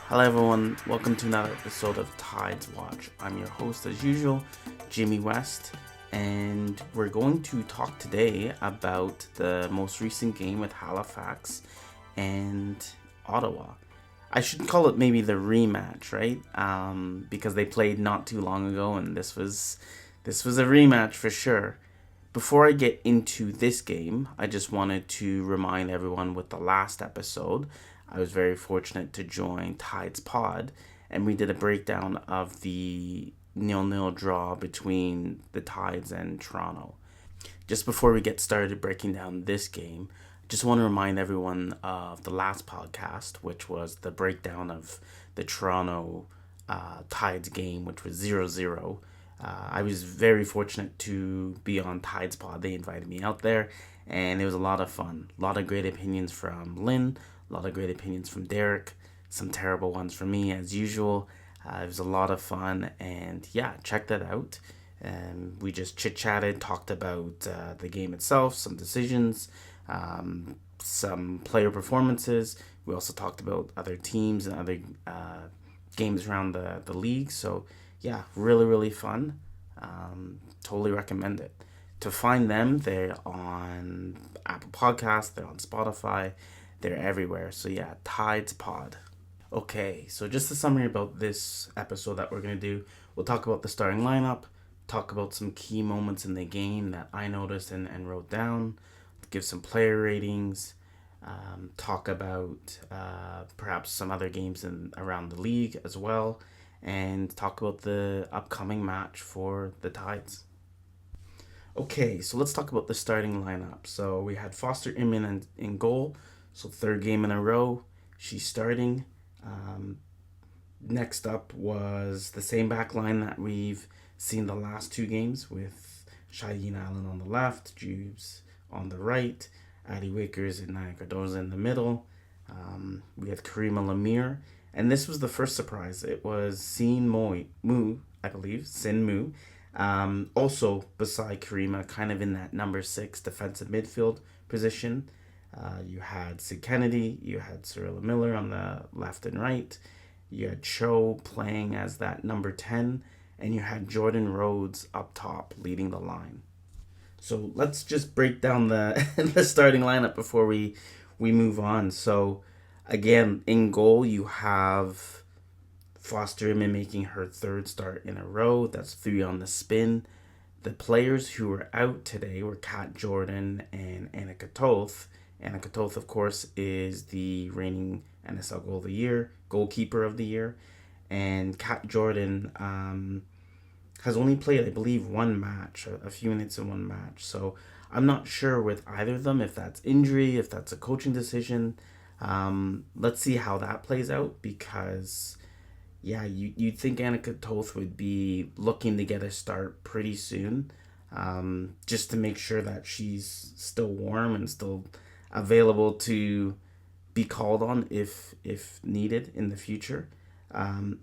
Hello everyone, welcome to another episode of Tides Watch. I'm your host as usual, Jimmy West, and we're going to talk today about the most recent game with Halifax and Ottawa. I should call it maybe the rematch, right? Because they played not too long ago, and this was a rematch for sure. Before I get into this game, I just wanted to remind everyone with the last episode, I was very fortunate to join Tides Pod, and we did a breakdown of the 0-0 draw between the Tides and Toronto. Just before we get started breaking down this game, I just want to remind everyone of the last podcast, which was the breakdown of the Toronto Tides game, which was 0-0. I was very fortunate to be on Tides Pod. They invited me out there, and it was a lot of fun. A lot of great opinions from Lynn, a lot of great opinions from Derek, some terrible ones from me, as usual. It was a lot of fun, and yeah, check that out. We just chit-chatted, talked about the game itself, some decisions, some player performances. We also talked about other teams and other games around the league. So yeah, really, really fun. Totally recommend it. To find them, they're on Apple Podcasts, they're on Spotify, they're everywhere. So yeah, Tides Pod. Okay, so just a summary about this episode that we're going to do. We'll talk about the starting lineup, talk about some key moments in the game that I noticed and wrote down, give some player ratings, talk about perhaps some other games around the league as well, and talk about the upcoming match for the Tides. Okay, so let's talk about the starting lineup. So we had Foster Inman in goal, so third game in a row. She's starting. Um, Next up was the same back line that we've seen the last two games with Cheyenne Allen on the left, Jubes on the right, Addie Wickers and Nia Cardoza in the middle. We had Karima Lemire, and this was the first surprise. It was Sin Mu, I believe, Sin Mu. Also, beside Karima, kind of in that number 6 defensive midfield position. You had Sid Kennedy, you had Cyrilla Miller on the left and right, you had Cho playing as that number 10, and you had Jordan Rhodes up top leading the line. So let's just break down the the starting lineup before we move on. So again, in goal you have Foster Inman making her third start in a row. That's 3 on the spin. The players who were out today were Kat Jordan and Annika Toth. Annika Toth, of course, is the reigning NSL goalkeeper of the year. And Kat Jordan has only played, I believe, one match, a few minutes in one match. So I'm not sure with either of them if that's injury, if that's a coaching decision. Let's see how that plays out because, yeah, you'd think Annika Toth would be looking to get a start pretty soon, just to make sure that she's still warm and still available to be called on if needed in the future.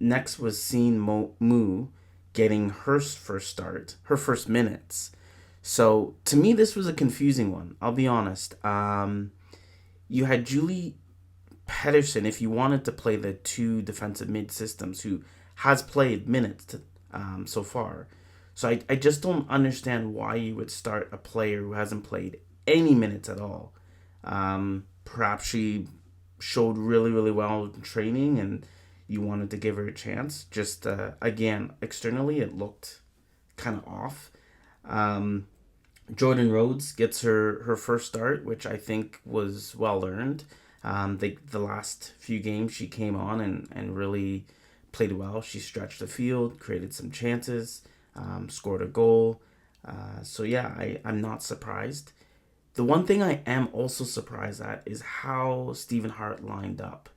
Next was Sin Mu getting her first start, her first minutes. So to me, this was a confusing one. I'll be honest. You had Julie Pedersen, if you wanted to play the two defensive mid systems, who has played minutes so far. So I just don't understand why you would start a player who hasn't played any minutes at all. Perhaps she showed really, really well in training and you wanted to give her a chance. Just, again, externally, it looked kind of off. Jordan Rhodes gets her first start, which I think was well earned. The last few games she came on and really played well. She stretched the field, created some chances, scored a goal. So yeah, I'm not surprised. The one thing I am also surprised at is how Stephen Hart lined up.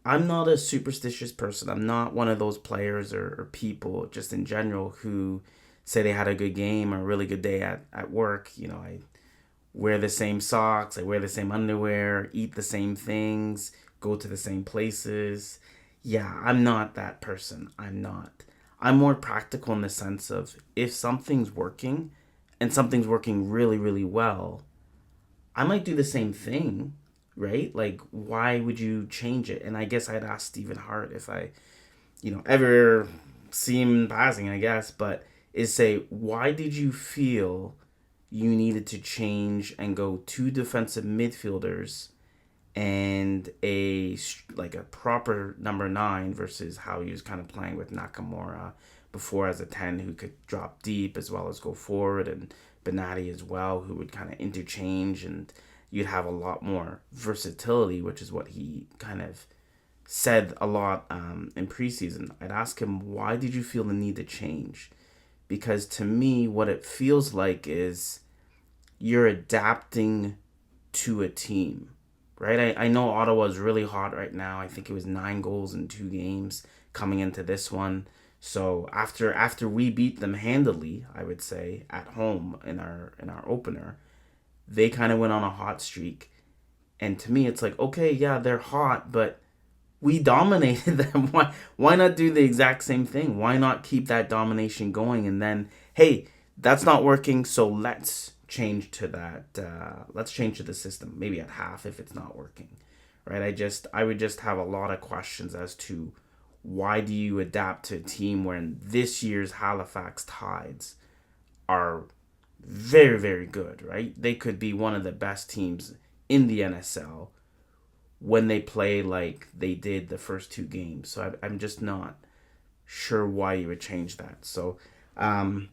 I'm not a superstitious person. I'm not one of those players or people just in general who say they had a good game or a really good day at work. You know, I wear the same socks, I wear the same underwear, eat the same things, go to the same places. Yeah, I'm not that person. I'm not. I'm more practical in the sense of if something's working and something's working really, really well, I might do the same thing, right? Like, why would you change it? And I guess I'd ask Stephen Hart if I, ever see him in passing, I guess, but is say, why did you feel you needed to change and go two defensive midfielders and a proper number 9 versus how he was kind of playing with Nakamura before as a 10 who could drop deep as well as go forward, and Benatti as well who would kind of interchange, and you'd have a lot more versatility, which is what he kind of said a lot in preseason. I'd ask him, why did you feel the need to change? Because to me, what it feels like is you're adapting to a team, right? I know Ottawa is really hot right now. I think it was 9 goals in 2 games coming into this one. So after we beat them handily, I would say at home in our opener, they kind of went on a hot streak. And to me, it's like, okay, yeah, they're hot, but we dominated them. Why not do the exact same thing? Why not keep that domination going? And then, hey, that's not working, so let's change to that. Let's change to the system. Maybe at half if it's not working, right? I would just have a lot of questions as to why do you adapt to a team when this year's Halifax Tides are very, very good, right? They could be one of the best teams in the NSL when they play like they did the first 2 games. So I'm just not sure why you would change that. So I'm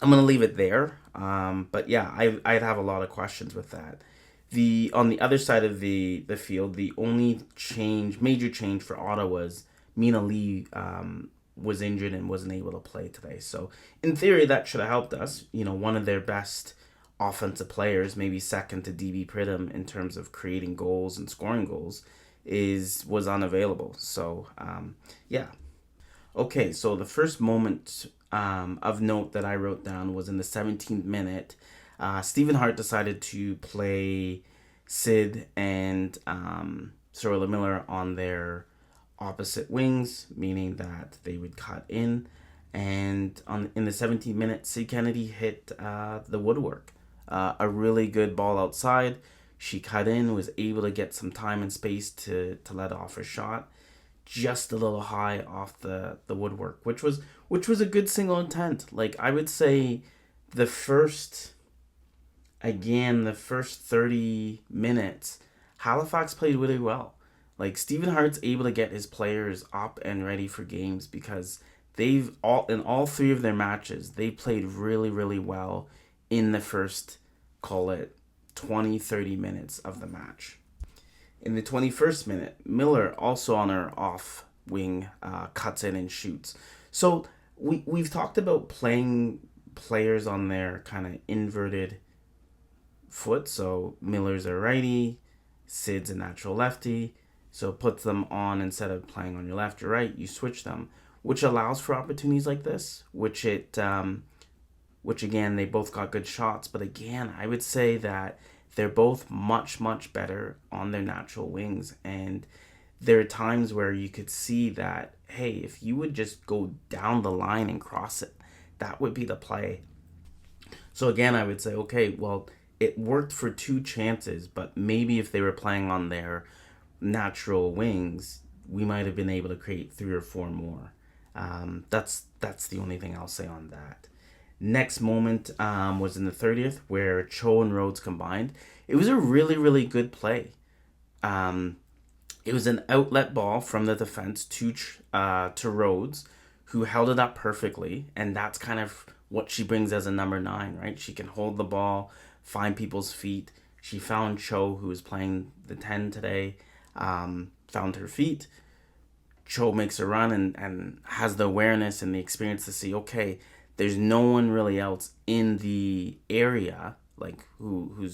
gonna leave it there. But yeah, I'd have a lot of questions with that. The On the other side of the field, the only major change for Ottawa was Mina Lee was injured and wasn't able to play today. So in theory, that should have helped us. One of their best offensive players, maybe second to DB Pridham in terms of creating goals and scoring goals, was unavailable. So yeah. Okay, so the first moment of note that I wrote down was in the 17th minute. Stephen Hart decided to play Sid and Sorella Miller on their opposite wings, meaning that they would cut in. And in the 17th minute, Sid Kennedy hit the woodwork. A really good ball outside. She cut in, was able to get some time and space to let off her shot, just a little high off the woodwork, which was a good single intent. Like, I would say the first 30 minutes, Halifax played really well. Like, Stephen Hart's able to get his players up and ready for games because they've in all 3 of their matches, they played really, really well in the first, call it 20-30 minutes of the match. In the 21st minute, Miller, also on her off wing, cuts in and shoots. So we've talked about playing players on their kind of inverted foot. So Miller's a righty, Sid's a natural lefty. So it puts them on, instead of playing on your left or right, you switch them, which allows for opportunities like this, which again, they both got good shots. But again, I would say that they're both much, much better on their natural wings. And there are times where you could see that, hey, if you would just go down the line and cross it, that would be the play. So again, I would say, okay, well, it worked for 2 chances, but maybe if they were playing on their natural wings, we might have been able to create 3 or 4 more. That's the only thing I'll say on that. Next moment was in the 30th, where Cho and Rhodes combined. It was a really, really good play. It was an outlet ball from the defense to Rhodes, who held it up perfectly, and that's kind of what she brings as a number 9, right? She can hold the ball, find people's feet. She found Cho, who was playing the 10 today, found her feet. Cho makes a run and has the awareness and the experience to see, okay, there's no one really else in the area, like who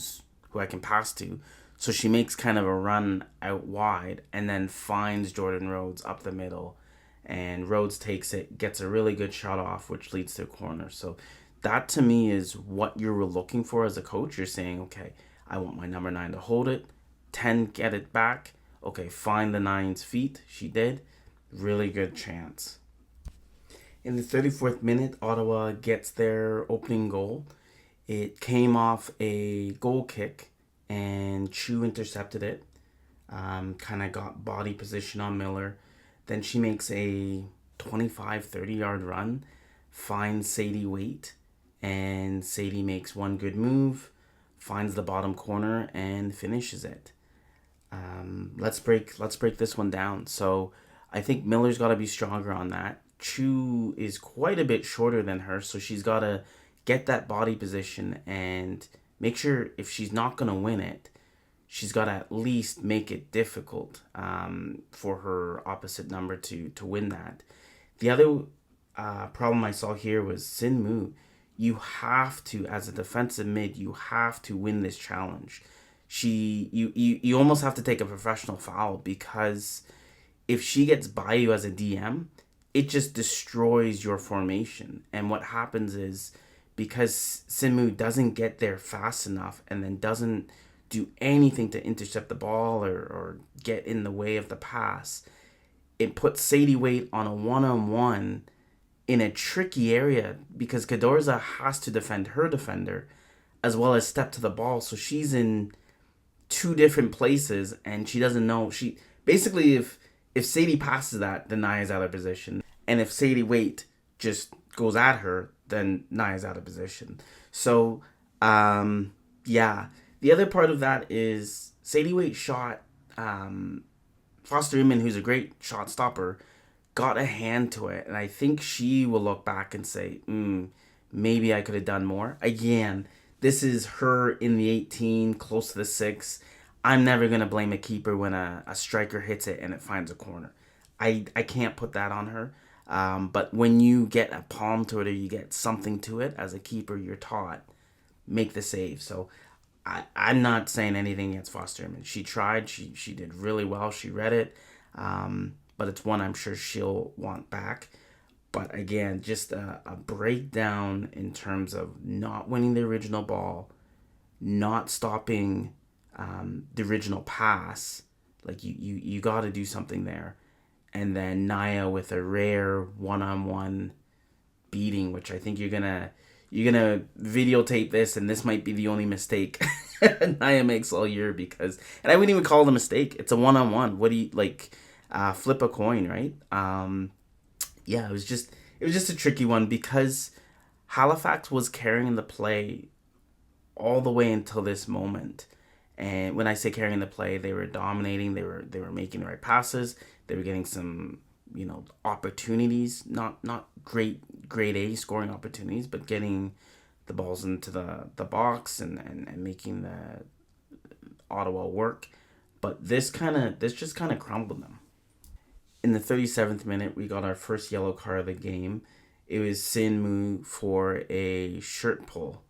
I can pass to. So she makes kind of a run out wide and then finds Jordan Rhodes up the middle, and Rhodes takes it, gets a really good shot off, which leads to a corner. So that to me is what you're looking for as a coach. You're saying, okay, I want my number 9 to hold it, 10 get it back. Okay, find the 9's feet. She did. Really good chance. In the 34th minute, Ottawa gets their opening goal. It came off a goal kick, and Chu intercepted it. kind of got body position on Miller. Then she makes a 25, 30 yard run, finds Sadie Waite, and Sadie makes one good move, finds the bottom corner, and finishes it. Let's break this one down. So I think Miller's got to be stronger on that. Chu is quite a bit shorter than her, so she's got to get that body position and make sure if she's not gonna win it, she's got to at least make it difficult for her opposite number to win that. The other problem I saw here was Sin Mu. You have to, as a defensive mid, you have to win this challenge. You almost have to take a professional foul because if she gets by you as a DM, it just destroys your formation. And what happens is because Sinmu doesn't get there fast enough and then doesn't do anything to intercept the ball or get in the way of the pass, it puts Sadie Waite on a one-on-one in a tricky area because Cadorza has to defend her defender as well as step to the ball. So she's in two different places and she doesn't know. She basically, if Sadie passes that, then Naya's out of position. And if Sadie Waite just goes at her, then Naya's out of position. So, yeah. The other part of that is Sadie Waite shot Foster Inman, who's a great shot stopper, got a hand to it. And I think she will look back and say, maybe I could have done more. Again, this is her in the 18, close to the 6. I'm never going to blame a keeper when a striker hits it and it finds a corner. I can't put that on her. But when you get a palm to it or you get something to it, as a keeper, you're taught, make the save. So I'm not saying anything against Foster Inman. She tried. She did really well. She read it. But it's one I'm sure she'll want back. But again, just a breakdown in terms of not winning the original ball, not stopping the original pass. Like you got to do something there. And then Naya with a rare one-on-one beating, which I think you're gonna videotape this, and this might be the only mistake Naya makes all year because, and I wouldn't even call it a mistake. It's a one-on-one. What do you like? Flip a coin, right? Yeah, it was just a tricky one because Halifax was carrying the play all the way until this moment. And when I say carrying the play, they were dominating. They were making the right passes. They were getting some, opportunities. Not grade A scoring opportunities, but getting the balls into the box and making the Ottawa work. But this just kind of crumbled them. In the 37th minute, we got our first yellow card of the game. It was Sin Mu for a shirt pull.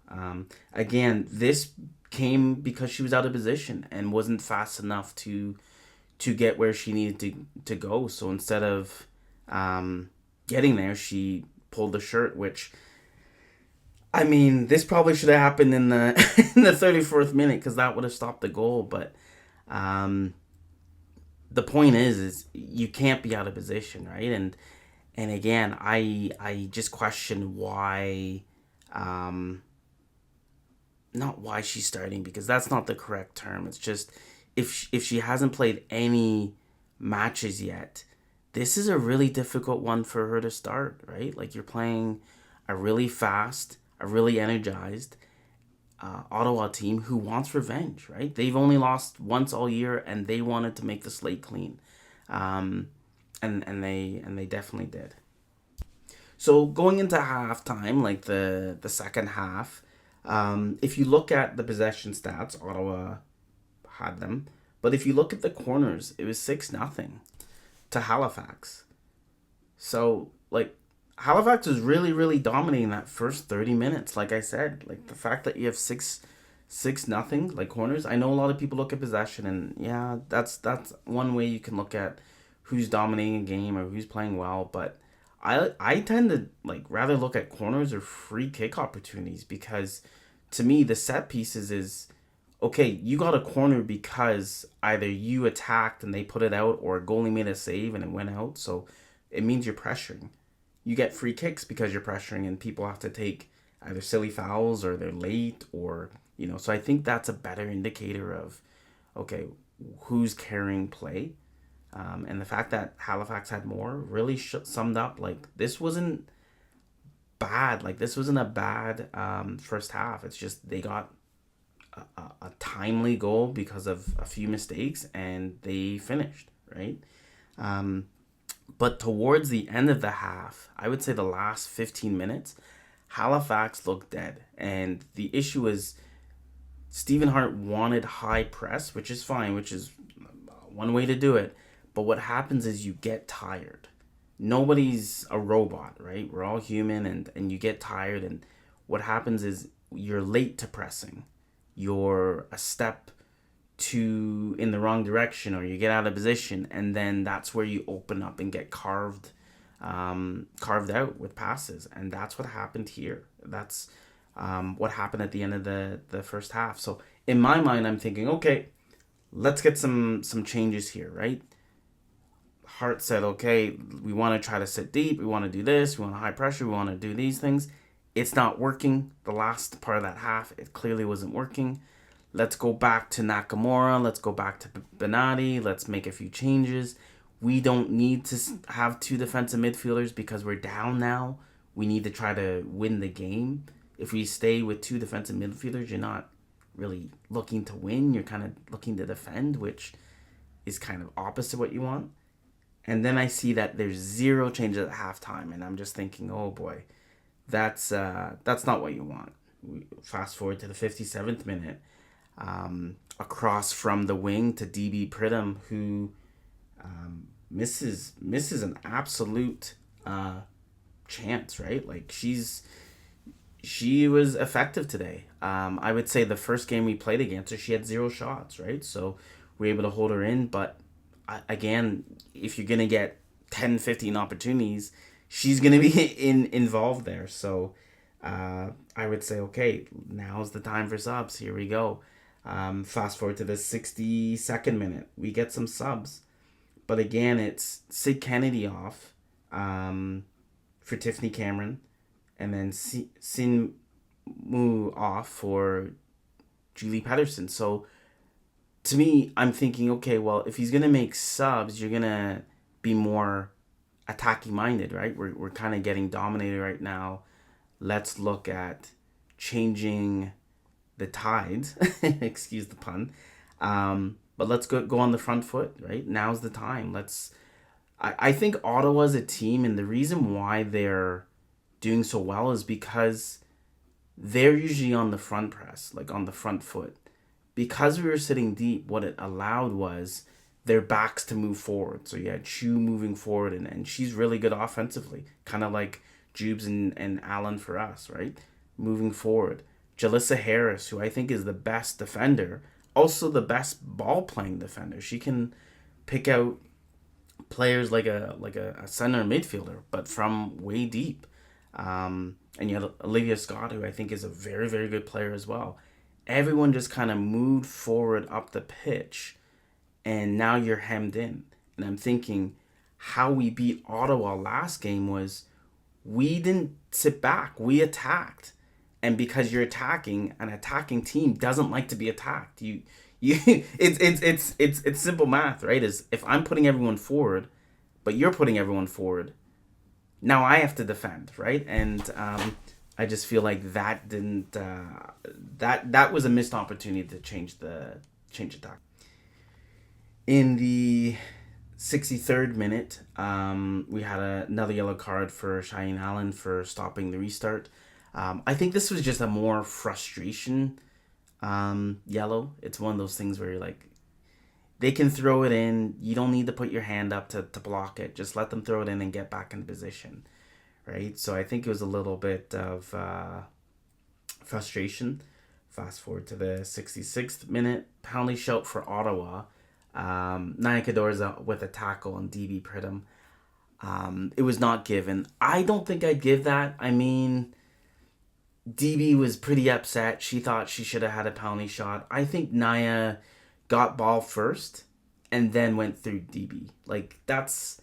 Again, this came because she was out of position and wasn't fast enough to get where she needed to go. So instead of getting there, she pulled the shirt, which, I mean, this probably should have happened in the in the 34th minute because that would have stopped the goal. But the point is you can't be out of position, right? And again, I just question why, not why she's starting because that's not the correct term. It's just if she hasn't played any matches yet, this is a really difficult one for her to start, right? Like you're playing a really fast, a really energized Ottawa team who wants revenge, right? They've only lost once all year, and they wanted to make the slate clean, and they definitely did. So going into halftime, like the second half, if you look at the possession stats, Ottawa had them, but if you look at the corners, it was 6-0 to Halifax. So like Halifax was really, really dominating that first 30 minutes. Like I said, like the fact that you have 6-0 like corners. I know a lot of people look at possession, and yeah, that's one way you can look at who's dominating a game or who's playing well. But I tend to like rather look at corners or free kick opportunities because to me the set pieces is okay. You got a corner because either you attacked and they put it out, or a goalie made a save and it went out. So it means you're pressuring. You get free kicks because you're pressuring and people have to take either silly fouls or they're late or, so I think that's a better indicator of, okay, who's carrying play. And the fact that Halifax had more really summed up like this wasn't bad. Like this wasn't a bad first half. It's just they got a timely goal because of a few mistakes and they finished, right? But towards the end of the half, I would say the last 15 minutes, Halifax looked dead. And the issue is Stephen Hart wanted high press, which is fine, which is one way to do it. But what happens is you get tired. Nobody's a robot, right? We're all human, and you get tired. And what happens is you're late to pressing. You're a step in the wrong direction, or you get out of position, and then that's where you open up and get carved out with passes. And that's what happened here. That's what happened at the end of the first half. So in my mind, I'm thinking, okay, let's get some changes here, right? Hart said, okay, we want to try to sit deep, we want to do this, we want high pressure, we want to do these things. It's not working. The last part of that half, it clearly wasn't working. Let's go back to Nakamura. Let's go back to Benatti. Let's make a few changes. We don't need to have two defensive midfielders because we're down now. We need to try to win the game. If we stay with two defensive midfielders, you're not really looking to win. You're kind of looking to defend, which is kind of opposite what you want. And then I see that there's zero changes at halftime, and I'm just thinking, oh boy, that's not what you want. We fast forward to the 57th minute. Across from the wing to DB Pridham, who misses an absolute chance, right? Like she was effective today. I would say the first game we played against her, she had 0 shots, right? So we were able to hold her in, but again, if you're gonna get 10, 15 opportunities, she's gonna be involved there. So I would say, okay, now's the time for subs. Here we go. Fast forward to the 62nd minute. We get some subs. But again, it's Sid Kennedy off for Tiffany Cameron. And then Sin Mu off for Julie Pedersen. So to me, I'm thinking, okay, well, if he's going to make subs, you're going to be more attacking minded, right? We're kind of getting dominated right now. Let's look at changing the tides, excuse the pun, but let's go on the front foot, right? Now's the time. I think Ottawa's a team, and the reason why they're doing so well is because they're usually on the front press, like on the front foot. Because we were sitting deep, what it allowed was their backs to move forward. So you had Chu moving forward, and she's really good offensively, kind of like Jubes and Allen for us, right? Moving forward. Jalissa Harris, who I think is the best defender, also the best ball-playing defender. She can pick out players like a center midfielder, but from way deep. And you have Olivia Scott, who I think is a very, very good player as well. Everyone just kind of moved forward up the pitch, and now you're hemmed in. And I'm thinking, how we beat Ottawa last game was we didn't sit back. We attacked. And because you're attacking, an attacking team doesn't like to be attacked. It's simple math, right? Is if I'm putting everyone forward, but you're putting everyone forward, now I have to defend, right? And I just feel like that didn't that was a missed opportunity to change attack. In the 63rd minute, we had another yellow card for Cheyenne Allen for stopping the restart. I think this was just a more frustration yellow. It's one of those things where you're like, they can throw it in. You don't need to put your hand up to block it. Just let them throw it in and get back in position, right? So I think it was a little bit of frustration. Fast forward to the 66th minute. Penalty shout for Ottawa. Naya Cadorza with a tackle on DB Pridham. It was not given. I don't think I'd give that. I mean, DB was pretty upset. She thought she should have had a penalty shot. I think Naya got ball first and then went through DB. Like, that's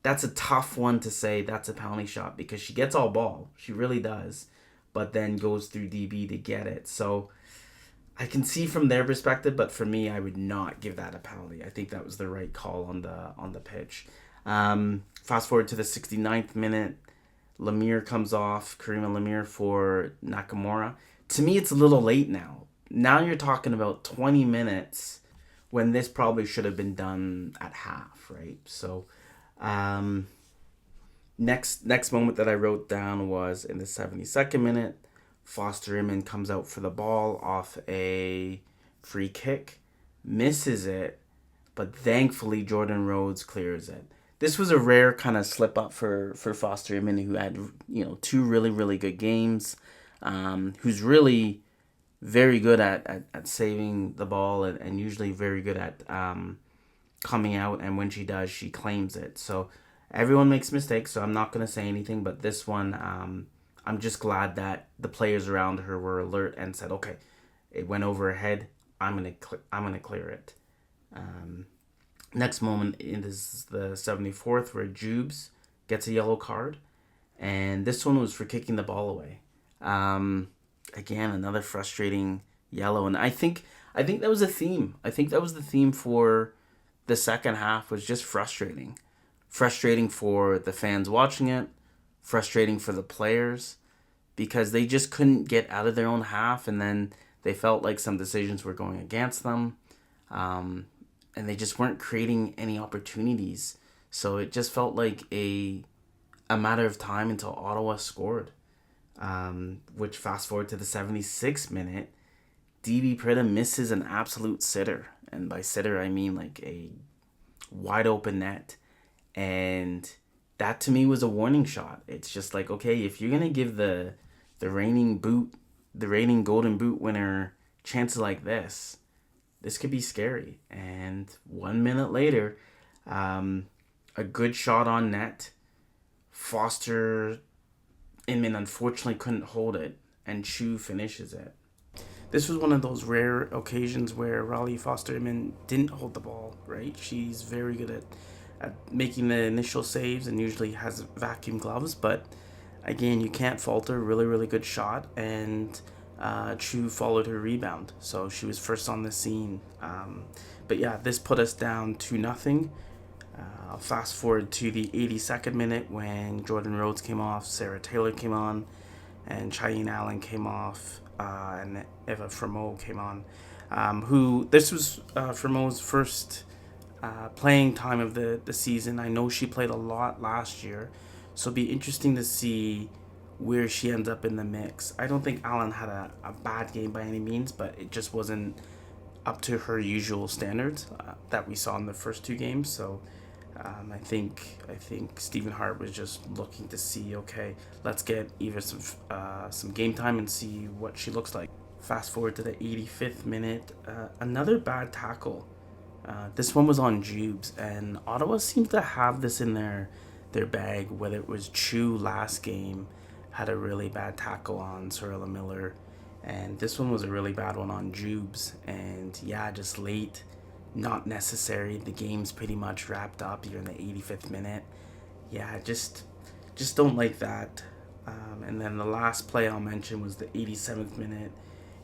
a tough one to say that's a penalty shot because she gets all ball. She really does. But then goes through DB to get it. So I can see from their perspective, but for me, I would not give that a penalty. I think that was the right call on the pitch. Fast forward to the 69th minute, Lemire comes off, Karima Lemire for Nakamura. To me, it's a little late now. Now you're talking about 20 minutes when this probably should have been done at half, right? So, um, next moment that I wrote down was in the 72nd minute. Foster Inman comes out for the ball off a free kick, misses it, but thankfully Jordan Rhodes clears it. This was a rare kind of slip up for Foster Inman, who had two really good games, who's really very good at saving the ball and usually very good at coming out, and when she does, she claims it. So everyone makes mistakes, so I'm not going to say anything, but this one, I'm just glad that the players around her were alert and said, okay, it went over her head, I'm gonna clear it. Next moment is the 74th, where Jubes gets a yellow card, and this one was for kicking the ball away. Again, another frustrating yellow, and I think that was a theme. I think that was the theme for the second half, was just frustrating for the fans watching it, frustrating for the players, because they just couldn't get out of their own half, and then they felt like some decisions were going against them, and they just weren't creating any opportunities. So it just felt like a matter of time until Ottawa scored, which fast forward to the 76th minute, DB Prida misses an absolute sitter, and by sitter I mean like a wide open net, and that to me was a warning shot. It's just like, okay, if you're gonna give the reigning Golden Boot winner chances like this could be scary. And 1 minute later, a good shot on net. Foster Inman unfortunately couldn't hold it, and Chu finishes it. This was one of those rare occasions where Raleigh Foster Inman didn't hold the ball, right? She's very good at making the initial saves and usually has vacuum gloves, but again, you can't falter. Really good shot, and Chu followed her rebound, so she was first on the scene. But yeah, this put us down 2-0. I'll fast forward to the 82nd minute, when Jordan Rhodes came off, Sarah Taylor came on, and Cheyenne Allen came off, and Eva Fremeau came on. This was Fremeau's first playing time of the season. I know she played a lot last year, so it'll be interesting to see where she ends up in the mix. I don't think Allen had a bad game by any means, but it just wasn't up to her usual standards that we saw in the first two games. So I think Stephen Hart was just looking to see, okay, let's get Eva some game time and see what she looks like. Fast forward to the 85th minute, another bad tackle. This one was on Jubes, and Ottawa seems to have this in their bag, whether it was Chu last game had a really bad tackle on Sorella Miller, and this one was a really bad one on Jubes, and yeah, just late, not necessary. The game's pretty much wrapped up. You're in the 85th minute. Yeah, just don't like that. And then the last play I'll mention was the 87th minute.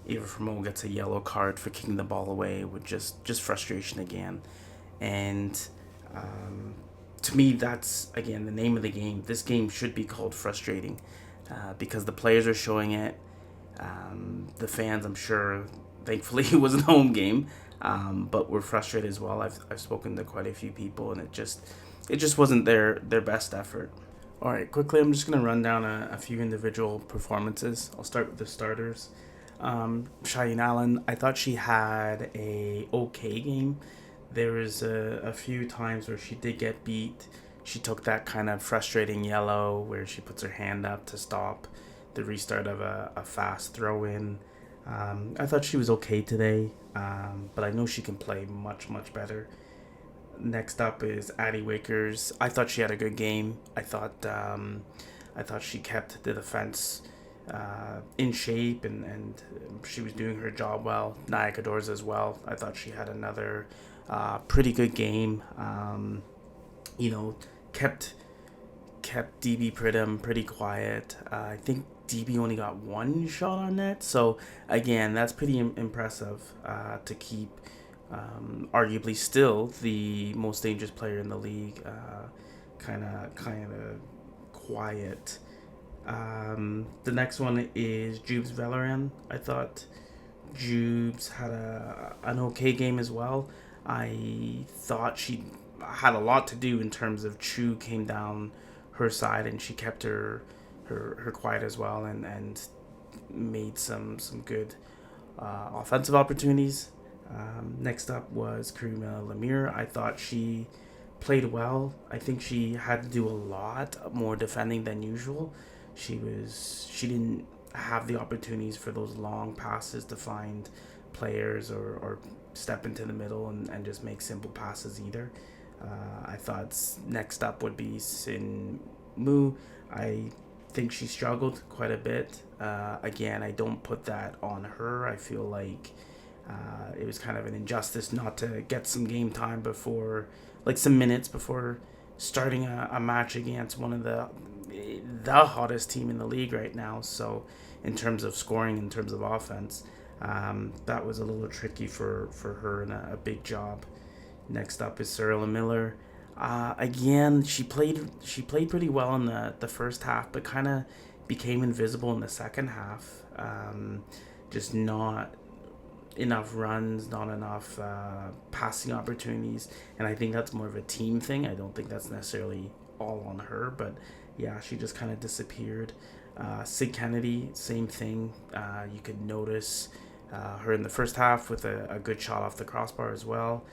Eva Fremeau gets a yellow card for kicking the ball away, with just frustration again. And to me, that's, again, the name of the game. This game should be called frustrating because the players are showing it. The fans, I'm sure, thankfully it was a home game, but we're frustrated as well. I've spoken to quite a few people, and it just wasn't their best effort. All right, quickly, I'm just going to run down a few individual performances. I'll start with the starters. Cheyenne Allen, I thought she had a okay game. There was a few times where she did get beat. She took that kind of frustrating yellow where she puts her hand up to stop the restart of a fast throw-in. I thought she was okay today, but I know she can play much better. Next up is Addie Wakers. I thought she had a good game. I thought she kept the defense in shape, and she was doing her job well. Naya Cadorza as well. I thought she had another pretty good game. Kept DB Pridham pretty quiet. I think DB only got one shot on net. So again, that's pretty impressive to keep arguably still the most dangerous player in the league kind of quiet. The next one is Jubes Valoran. I thought Jubes had an okay game as well. I thought she had a lot to do in terms of Chu came down her side and she kept her quiet as well, and made some good offensive opportunities. Next up was Karima Lemire. I thought she played well. I think she had to do a lot more defending than usual. She didn't have the opportunities for those long passes to find players, or step into the middle and just make simple passes either. I thought next up would be Sin Mu. I think she struggled quite a bit. Again, I don't put that on her. I feel like it was kind of an injustice not to get some game time before, like some minutes before starting a match against one of the hottest team in the league right now. So in terms of scoring, in terms of offense, that was a little tricky for her, and a big job. Next up is Cyrilla Miller. Again, she played pretty well in the first half, but kind of became invisible in the second half. Just not enough runs, not enough passing opportunities, and I think that's more of a team thing. I don't think that's necessarily all on her, but yeah, she just kind of disappeared. Sid Kennedy, same thing. You could notice her in the first half with a good shot off the crossbar as well,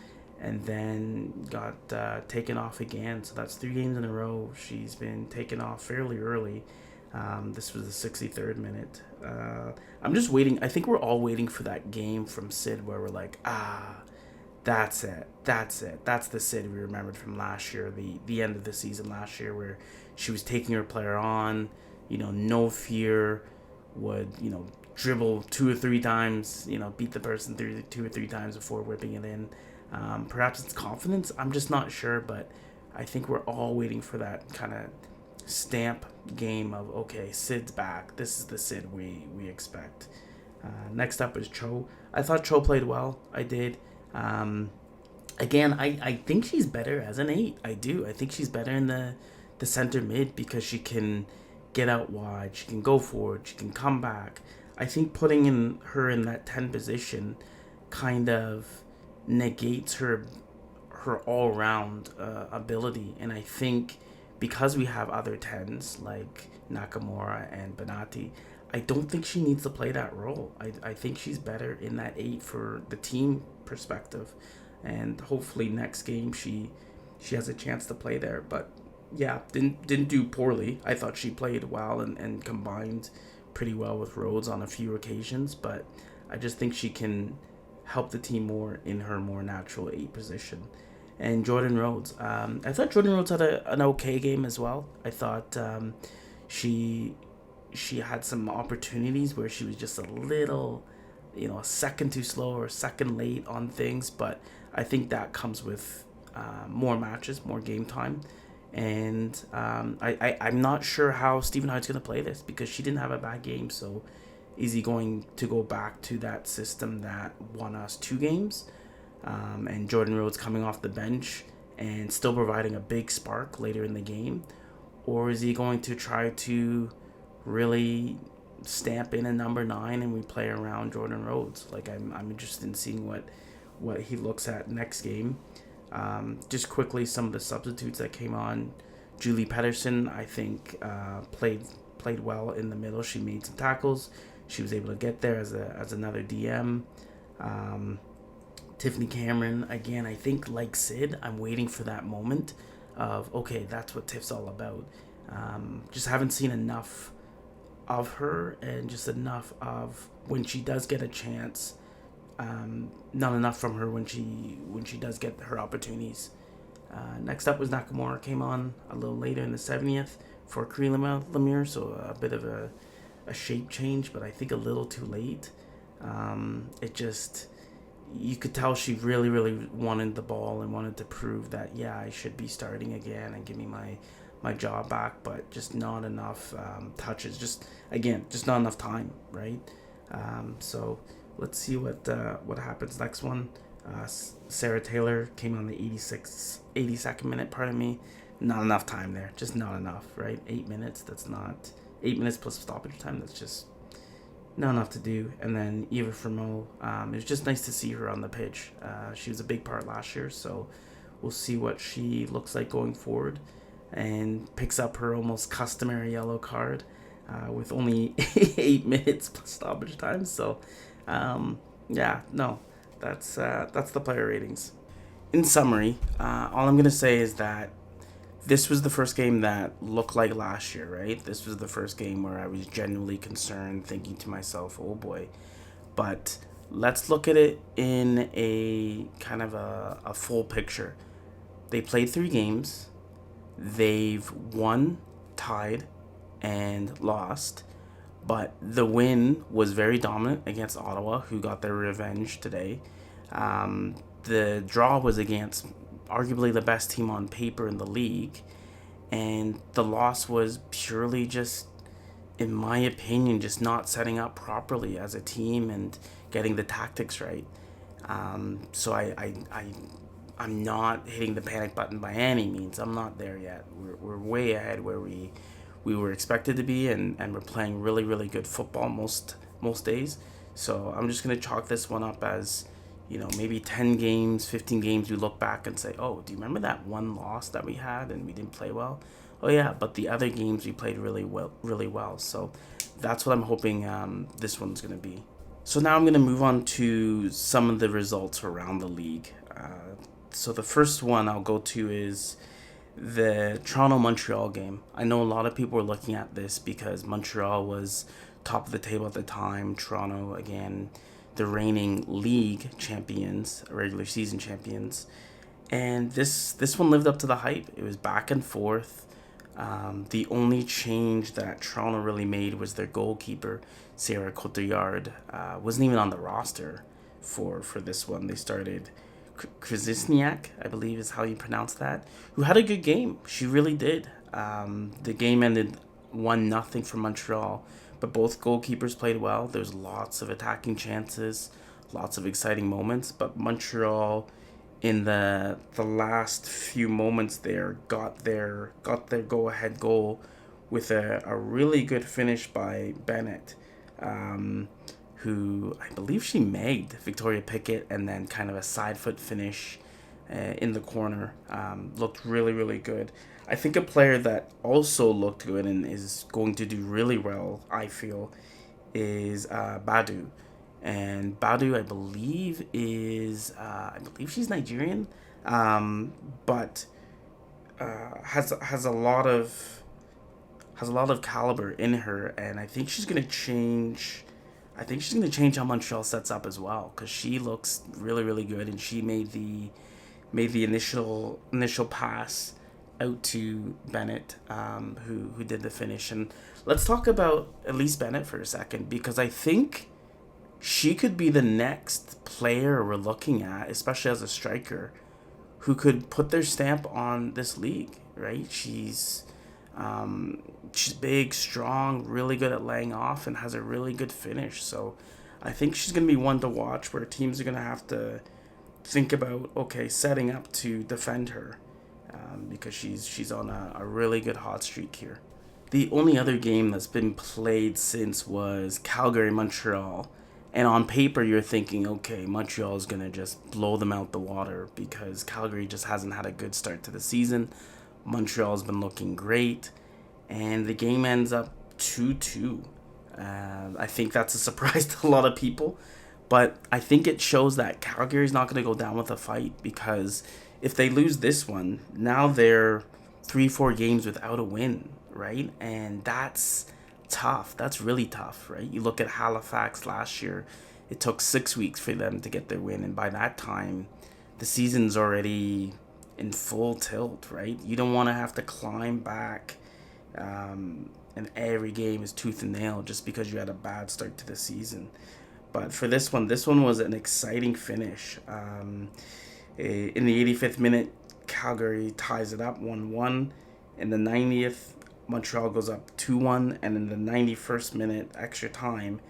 and then got taken off again. So that's 3 games in a row she's been taken off fairly early. This was the 63rd minute. I'm just waiting. I think we're all waiting for that game from Sid where we're like, that's it. That's the Sid we remembered from last year, the end of the season last year, where she was taking her player on, no fear, would, dribble 2 or 3 times, beat the person 2 or 3 times before whipping it in. Perhaps it's confidence. I'm just not sure, but I think we're all waiting for that kind of stamp game of, okay, Sid's back. This is the Sid we expect. Next up is Cho. I thought Cho played well. I did. Again, I think she's better as an 8. I do. I think she's better in the center mid because she can get out wide. She can go forward. She can come back. I think putting her in that 10 position kind of negates her all-round ability. And I think because we have other 10s like Nakamura and Benatti, I don't think she needs to play that role. I think she's better in that 8 for the team perspective. And hopefully next game she has a chance to play there. But yeah, didn't do poorly. I thought she played well and combined pretty well with Rhodes on a few occasions. But I just think she can help the team more in her more natural 8 position. And Jordan Rhodes. I thought Jordan Rhodes had an okay game as well. I thought she had some opportunities where she was just a little, a second too slow or a second late on things. But I think that comes with more matches, more game time. And I'm not sure how Stephen Hyde's going to play this because she didn't have a bad game. So is he going to go back to that system that won us 2 games? And Jordan Rhodes coming off the bench and still providing a big spark later in the game? Or is he going to try to really stamp in a number 9 and we play around Jordan Rhodes? Like, I'm interested in seeing what he looks at next game. Just quickly, some of the substitutes that came on. Julie Pedersen, I think, played well in the middle. She made some tackles. She was able to get there as another DM. Tiffany Cameron, again, I think like Sid, I'm waiting for that moment of, okay, that's what Tiff's all about. Just haven't seen enough of her, and just enough of when she does get a chance. Not enough from her when she does get her opportunities. Next up was Nakamura, came on a little later in the 70th for Karima Lemire, so a bit of a shape change, but I think a little too late. It just, you could tell she really wanted the ball and wanted to prove that, yeah, I should be starting again and give me my my jaw back, but just not enough touches. Just again, just not enough time, right? So let's see what happens next one. Sarah Taylor came on the 82nd minute. Pardon me. Not enough time there. Just not enough, right? 8 minutes. That's not 8 minutes plus stoppage time. That's just not enough to do. And then Eva Fermo, it was just nice to see her on the pitch. She was a big part last year, so we'll see what she looks like going forward. And picks up her almost customary yellow card with only 8 minutes plus stoppage time. So, yeah, no, that's the player ratings. In summary, all I'm gonna say is that this was the first game that looked like last year, right? This was the first game where I was genuinely concerned, thinking to myself, oh boy. But let's look at it in a kind of a full picture. They played 3 games. They've won, tied, and lost. But the win was very dominant against Ottawa, who got their revenge today. The draw was against arguably the best team on paper in the league, and the loss was purely just, in my opinion, just not setting up properly as a team and getting the tactics right. So I'm not hitting the panic button by any means. I'm not there yet. We're way ahead where we were expected to be, and we're playing really, really good football most days. So I'm just gonna chalk this one up as, maybe 10 games, 15 games, you look back and say, oh, do you remember that one loss that we had and we didn't play well? Oh yeah, but the other games we played really well, really well. So that's what I'm hoping this one's gonna be. So now I'm gonna move on to some of the results around the league. So the first one I'll go to is the Toronto-Montreal game. I know a lot of people were looking at this because Montreal was top of the table at the time. Toronto, again, the reigning league champions, regular season champions. And this one lived up to the hype. It was back and forth. The only change that Toronto really made was their goalkeeper, Sarah Cotillard, wasn't even on the roster for this one. They started Krasniak, I believe is how you pronounce that, who had a good game. She really did. The game ended 1-0 for Montreal, but both goalkeepers played well. There's lots of attacking chances, lots of exciting moments, but Montreal in the last few moments there got their go-ahead goal with a really good finish by Bennett, who I believe she megged Victoria Pickett, and then kind of a side foot finish in the corner. Looked really, really good. I think a player that also looked good and is going to do really well, I feel, is Badu. And Badu, I believe, I believe she's Nigerian, but has a lot of caliber in her, and I think she's gonna change. I think she's gonna change how Montreal sets up as well, because she looks really, really good, and she made the initial pass out to Bennett, who did the finish. And let's talk about Elise Bennett for a second, because I think she could be the next player we're looking at, especially as a striker, who could put their stamp on this league, right? She's big, strong, really good at laying off, and has a really good finish. So I think she's going to be one to watch, where teams are going to have to think about, okay, setting up to defend her, because she's on a really good hot streak here. The only other game that's been played since was Calgary-Montreal. And on paper, you're thinking, okay, Montreal is going to just blow them out the water, because Calgary just hasn't had a good start to the season. Montreal's been looking great, and the game ends up 2-2. I think that's a surprise to a lot of people, but I think it shows that Calgary's not going to go down with a fight, because if they lose this one, now they're 3-4 games without a win, right? And that's tough. That's really tough, right? You look at Halifax last year, it took 6 weeks for them to get their win, and by that time, the season's already in full tilt, right? You don't want to have to climb back, and every game is tooth and nail just because you had a bad start to the season. But for this one was an exciting finish. In the 85th minute, Calgary ties it up 1-1, In the 90th, Montreal goes up 2-1, and in the 91st minute extra time,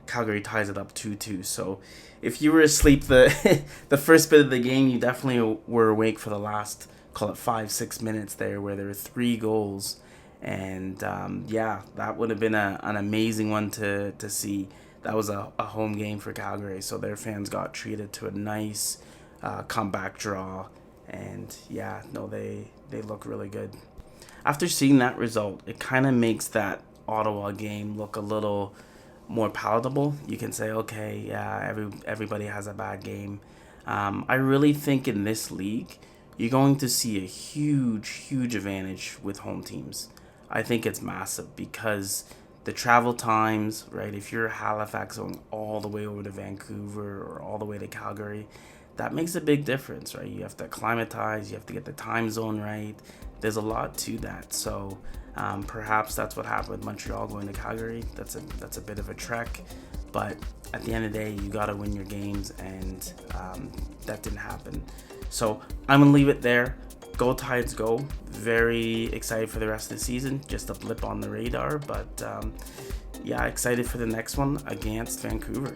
Calgary ties it up 2-2. So if you were asleep the the first bit of the game, you definitely were awake for the last, call it 5-6 minutes there, where there were 3 goals. And yeah, that would have been an amazing one to see. That was a home game for Calgary, so their fans got treated to a nice comeback draw. And yeah, no, they look really good. After seeing that result, it kind of makes that Ottawa game look a little more palatable. You can say, okay, yeah, everybody has a bad game. I really think in this league, you're going to see a huge advantage with home teams. I think it's massive because the travel times, right? If you're Halifax going all the way over to Vancouver or all the way to Calgary, that makes a big difference, right? You have to acclimatize, you have to get the time zone right. There's a lot to that. So perhaps that's what happened with Montreal going to Calgary. That's a bit of a trek, but at the end of the day, you got to win your games, and that didn't happen. So I'm gonna leave it there. Go Tides, go! Very excited for the rest of the season. Just a blip on the radar, but yeah, excited for the next one against Vancouver.